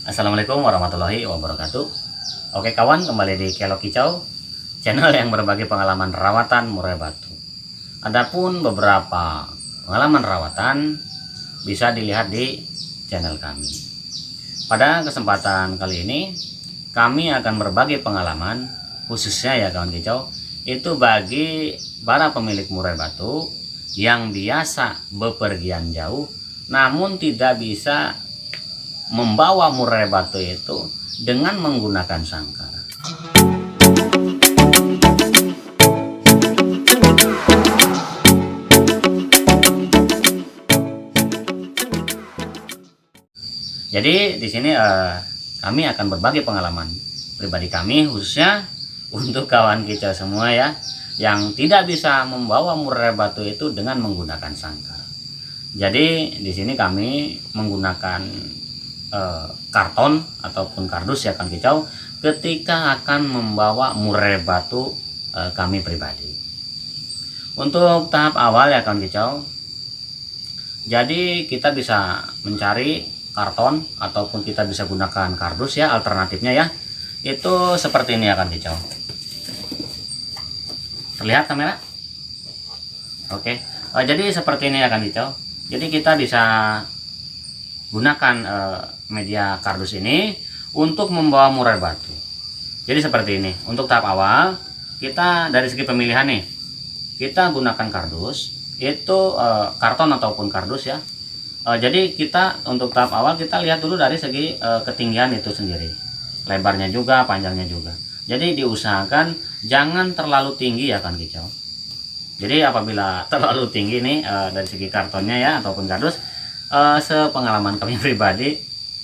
Assalamualaikum warahmatullahi wabarakatuh. Oke kawan, kembali di Kelok Kicau, channel yang berbagi pengalaman rawatan murai batu. Adapun beberapa pengalaman rawatan bisa dilihat di channel kami. Pada kesempatan kali ini kami akan berbagi pengalaman khususnya ya kawan kicau, itu bagi para pemilik murai batu yang biasa bepergian jauh namun tidak bisa membawa murai batu itu dengan menggunakan sangkar. Jadi di sini kami akan berbagi pengalaman pribadi kami khususnya untuk kawan kita semua ya yang tidak bisa membawa murai batu itu dengan menggunakan sangkar. Jadi di sini kami menggunakan karton ataupun kardus ya kan kicau ketika akan membawa murai batu kami pribadi. Untuk tahap awal ya kan kicau, jadi kita bisa mencari karton ataupun kita bisa gunakan kardus ya, alternatifnya ya itu seperti ini ya kan kicau. Terlihat kamera? Oke. Jadi seperti ini ya kan kicau. Jadi kita bisa gunakan media kardus ini untuk membawa murai batu. Jadi seperti ini. Untuk tahap awal kita dari segi pemilihan nih, kita gunakan kardus itu karton ataupun kardus ya. Jadi kita untuk tahap awal kita lihat dulu dari segi ketinggian itu sendiri, lebarnya juga, panjangnya juga. Jadi diusahakan jangan terlalu tinggi ya kan kicau. Jadi apabila terlalu tinggi nih dari segi kartonnya ya ataupun kardus, sepengalaman kami pribadi,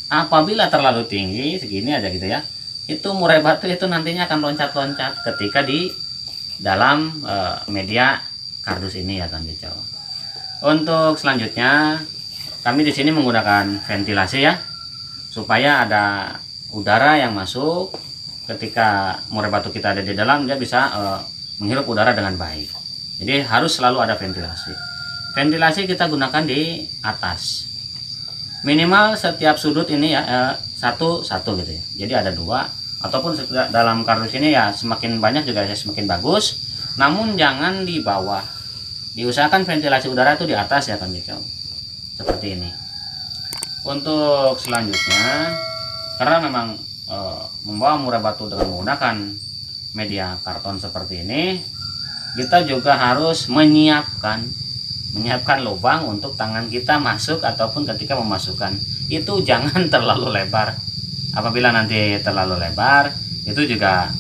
apabila terlalu tinggi segini aja gitu ya, itu murai batu itu nantinya akan loncat-loncat ketika di dalam media kardus ini ya kan kicau. Untuk selanjutnya kami di sini menggunakan ventilasi ya, supaya ada udara yang masuk ketika murai batu kita ada di dalam, dia bisa menghirup udara dengan baik. Jadi harus selalu ada ventilasi. Ventilasi kita gunakan di atas. Minimal setiap sudut ini ya satu gitu ya. Jadi ada dua ataupun dalam kardus ini ya semakin banyak juga ya semakin bagus. Namun jangan di bawah. Diusahakan ventilasi udara itu di atas ya kan gitu. Seperti ini. Untuk selanjutnya, karena memang membawa murai batu dengan menggunakan media karton seperti ini, kita juga harus menyiapkan lubang untuk tangan kita masuk ataupun ketika memasukkan itu jangan terlalu lebar. Apabila nanti terlalu lebar itu juga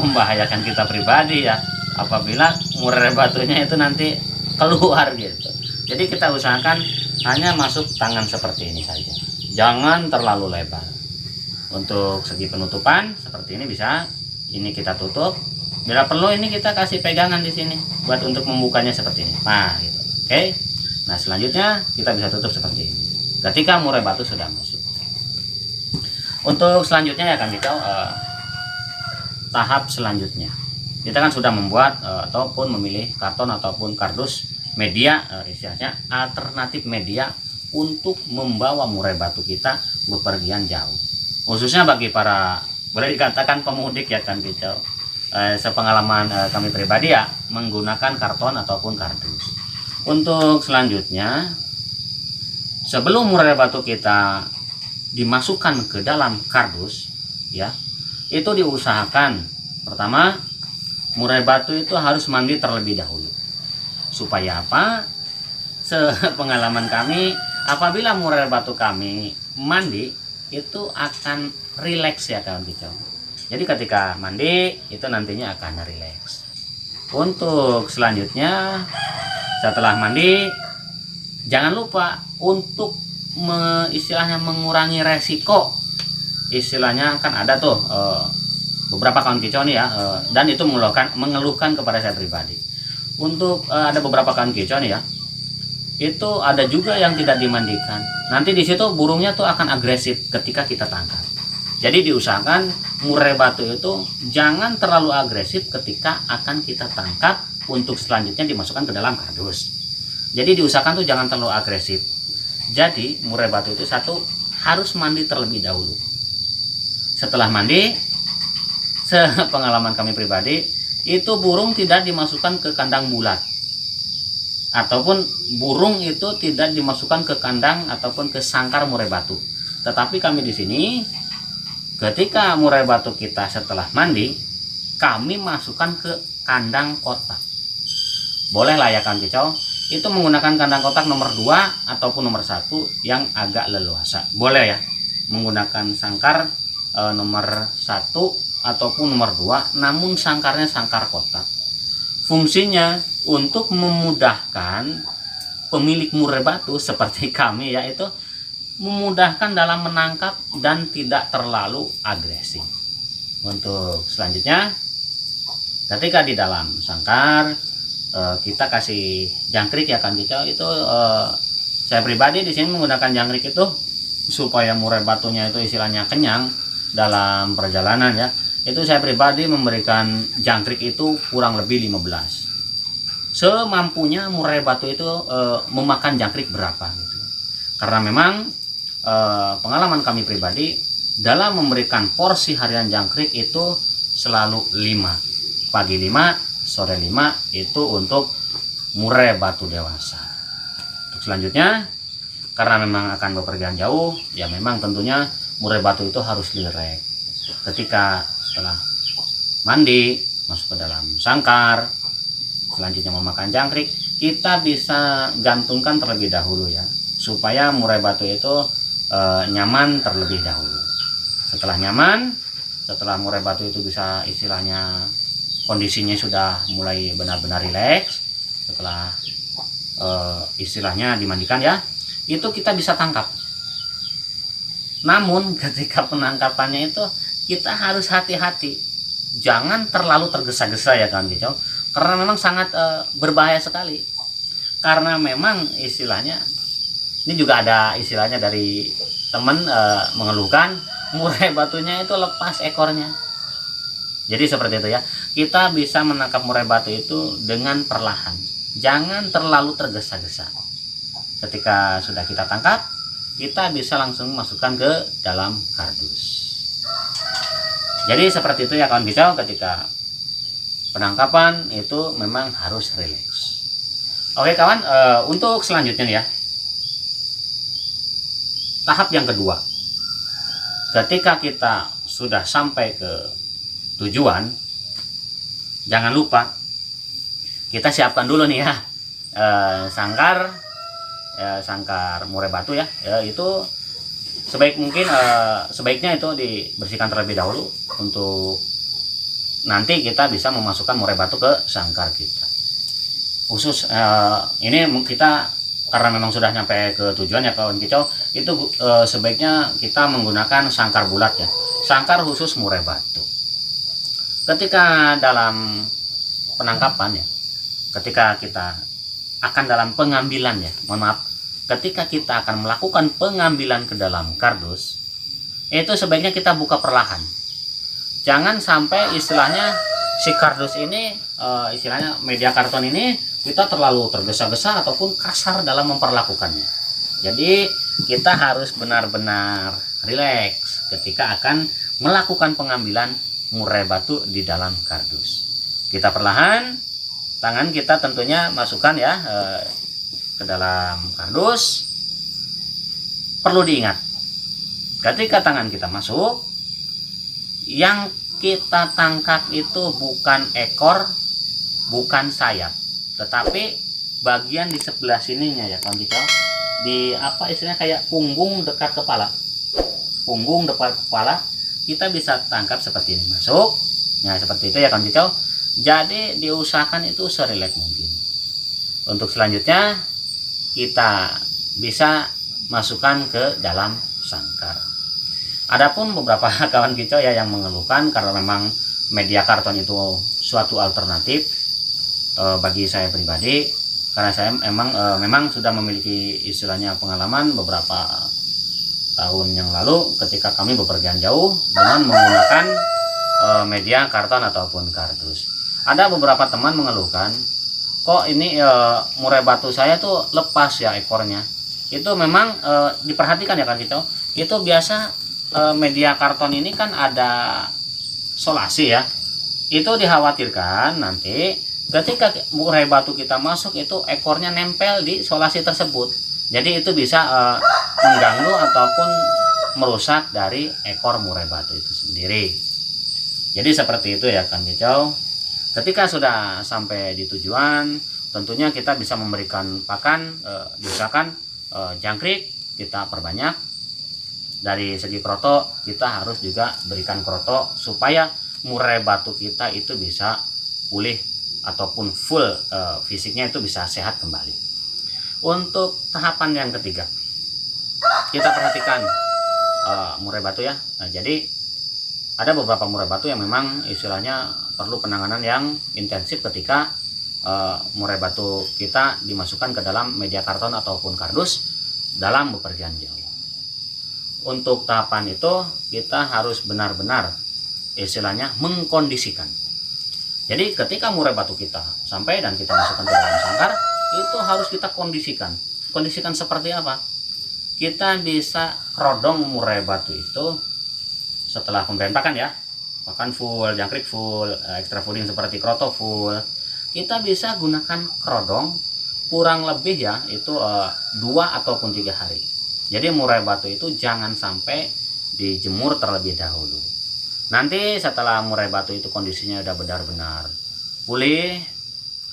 membahayakan kita pribadi ya, apabila murai batunya itu nanti keluar gitu. Jadi kita usahakan hanya masuk tangan seperti ini saja, jangan terlalu lebar. Untuk segi penutupan seperti ini bisa ini kita tutup. Bila perlu ini kita kasih pegangan di sini buat untuk membukanya seperti ini. Nah, gitu. Oke. Nah, selanjutnya kita bisa tutup seperti ini. Ketika murai batu sudah masuk. Untuk selanjutnya ya kan kita tahap selanjutnya. Kita kan sudah membuat ataupun memilih karton ataupun kardus media istilahnya alternatif media untuk membawa murai batu kita bepergian jauh. Khususnya bagi para boleh dikatakan pemudik ya kan kita. Sepengalaman kami pribadi ya menggunakan karton ataupun kardus. Untuk selanjutnya, sebelum murai batu kita dimasukkan ke dalam kardus ya, itu diusahakan pertama murai batu itu harus mandi terlebih dahulu. Supaya apa? Sepengalaman kami, apabila murai batu kami mandi itu akan rileks ya kawan kicau. Jadi ketika mandi itu nantinya akan rileks. Untuk selanjutnya setelah mandi jangan lupa untuk istilahnya mengurangi resiko. Istilahnya kan ada tuh beberapa kawan kicau nih ya dan itu mengeluhkan kepada saya pribadi. Untuk ada beberapa kawan kicau nih ya, itu ada juga yang tidak dimandikan. Nanti di situ burungnya tuh akan agresif ketika kita tangkap. Jadi diusahakan murai batu itu jangan terlalu agresif ketika akan kita tangkap untuk selanjutnya dimasukkan ke dalam kardus. Jadi diusahakan tuh jangan terlalu agresif. Jadi murai batu itu satu harus mandi terlebih dahulu. setelah mandi, sepengalaman kami pribadi, itu burung tidak dimasukkan ke kandang bulat, ataupun burung itu tidak dimasukkan ke kandang ataupun ke sangkar murai batu. Tetapi kami di sini, ketika murai batu kita setelah mandi, kami masukkan ke kandang kotak. Boleh lah ya Kawan Kicau, itu menggunakan kandang kotak nomor 2 ataupun nomor 1 yang agak leluasa. Boleh ya, menggunakan sangkar nomor 1 ataupun nomor 2, namun sangkarnya sangkar kotak. Fungsinya untuk memudahkan pemilik murai batu seperti kami, yaitu memudahkan dalam menangkap dan tidak terlalu agresif. Untuk selanjutnya, ketika di dalam sangkar kita kasih jangkrik ya Kawan Kicau, itu saya pribadi di sini menggunakan jangkrik itu supaya murai batunya itu istilahnya kenyang dalam perjalanan ya. Itu saya pribadi memberikan jangkrik itu kurang lebih 15. Semampunya murai batu itu memakan jangkrik berapa gitu. Karena memang pengalaman kami pribadi dalam memberikan porsi harian jangkrik itu selalu 5. Pagi 5, sore 5 itu untuk murai batu dewasa. Untuk selanjutnya, karena memang akan bepergian jauh, ya memang tentunya murai batu itu harus direk. Ketika setelah mandi, masuk ke dalam sangkar, selanjutnya memakan jangkrik, kita bisa gantungkan terlebih dahulu ya, supaya murai batu itu nyaman terlebih dahulu. Setelah nyaman, setelah murai batu itu bisa istilahnya kondisinya sudah mulai benar-benar rileks, setelah istilahnya dimandikan ya, itu kita bisa tangkap. Namun ketika penangkapannya itu kita harus hati-hati, jangan terlalu tergesa-gesa ya Kawan Kicau, karena memang sangat berbahaya sekali. Karena memang istilahnya, ini juga ada istilahnya dari teman mengeluhkan murai batunya itu lepas ekornya. Jadi seperti itu ya, kita bisa menangkap murai batu itu dengan perlahan, jangan terlalu tergesa-gesa. Ketika sudah kita tangkap, kita bisa langsung masukkan ke dalam kardus. Jadi seperti itu ya Kawan Kicau, ketika penangkapan itu memang harus rileks. Oke kawan, untuk selanjutnya ya, tahap yang kedua, ketika kita sudah sampai ke tujuan, jangan lupa kita siapkan dulu nih ya sangkar murai batu ya, itu sebaiknya itu dibersihkan terlebih dahulu untuk nanti kita bisa memasukkan murai batu ke sangkar kita. Khusus ini kita karena memang sudah nyampe ke tujuan ya Kawan Kicau, itu sebaiknya kita menggunakan sangkar bulat ya, sangkar khusus murai batu. Ketika dalam penangkapan ya, ketika kita akan dalam pengambilan ya, ketika kita akan melakukan pengambilan ke dalam kardus, itu sebaiknya kita buka perlahan. Jangan sampai istilahnya si kardus ini, istilahnya media karton ini, kita terlalu tergesa-gesa ataupun kasar dalam memperlakukannya. Jadi kita harus benar-benar rileks ketika akan melakukan pengambilan murai batu di dalam kardus. Kita perlahan, tangan kita tentunya masukkan ya ke dalam kardus. Perlu diingat, ketika tangan kita masuk, yang kita tangkap itu bukan ekor, bukan sayap, tetapi bagian di sebelah sininya ya Kawan Kicau, di apa istilahnya kayak punggung dekat kepala. Punggung dekat kepala kita bisa tangkap seperti ini, masuk. Nah seperti itu ya Kawan Kicau. Jadi diusahakan itu serileks mungkin. Untuk selanjutnya kita bisa masukkan ke dalam sangkar. Adapun beberapa kawan kicau ya yang mengeluhkan karena memang media karton itu suatu alternatif bagi saya pribadi, karena saya memang sudah memiliki istilahnya pengalaman beberapa tahun yang lalu ketika kami bepergian jauh dengan menggunakan media karton ataupun kardus. Ada beberapa teman mengeluhkan, kok ini murai batu saya tuh lepas ya ekornya. Itu memang diperhatikan ya kan kicau, itu biasa media karton ini kan ada solasi ya. Itu dikhawatirkan nanti ketika murai batu kita masuk itu ekornya nempel di solasi tersebut. Jadi itu bisa mengganggu ataupun merusak dari ekor murai batu itu sendiri. Jadi seperti itu ya Kang Kicau. Ketika sudah sampai di tujuan, tentunya kita bisa memberikan pakan, misalkan jangkrik kita perbanyak. Dari segi kroto kita harus juga berikan kroto supaya murai batu kita itu bisa pulih ataupun full fisiknya itu bisa sehat kembali. Untuk tahapan yang ketiga, kita perhatikan murai batu ya. Nah, jadi ada beberapa murai batu yang memang istilahnya perlu penanganan yang intensif ketika murai batu kita dimasukkan ke dalam media karton ataupun kardus dalam bepergian jauh. Untuk tahapan itu kita harus benar-benar istilahnya mengkondisikan. Jadi ketika murai batu kita sampai dan kita masukkan ke dalam sangkar, itu harus kita kondisikan. Kondisikan seperti apa? Kita bisa kerodong murai batu itu setelah pemberian pakan ya, pakan full, jangkrik full, extra fooding seperti kroto full. Kita bisa gunakan kerodong kurang lebih ya itu 2 ataupun 3 hari. Jadi murai batu itu jangan sampai dijemur terlebih dahulu. Nanti setelah murai batu itu kondisinya udah benar-benar pulih,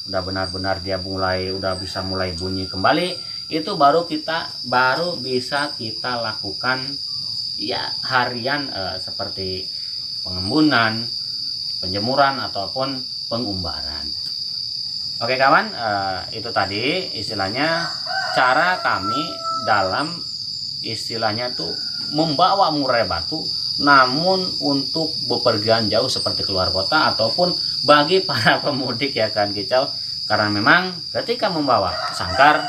udah benar-benar dia udah bisa mulai bunyi kembali, itu baru bisa kita lakukan ya harian seperti pengembunan, penjemuran ataupun pengumbaran. Oke kawan, itu tadi istilahnya cara kami dalam istilahnya tuh membawa murai batu, namun untuk bepergian jauh seperti keluar kota ataupun bagi para pemudik ya Kang Kicau, karena memang ketika membawa sangkar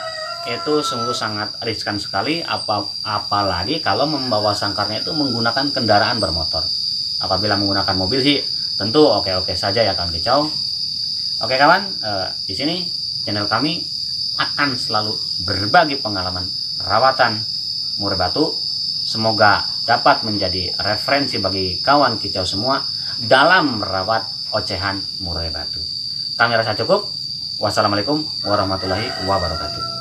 itu sungguh sangat riskan sekali, apalagi kalau membawa sangkarnya itu menggunakan kendaraan bermotor. Apabila menggunakan mobil sih tentu oke-oke saja ya Kang Kicau. Oke kawan, di sini channel kami akan selalu berbagi pengalaman perawatan murai batu. Semoga dapat menjadi referensi bagi kawan kicau semua dalam merawat ocehan murai batu. Kami rasa cukup. Wassalamualaikum warahmatullahi wabarakatuh.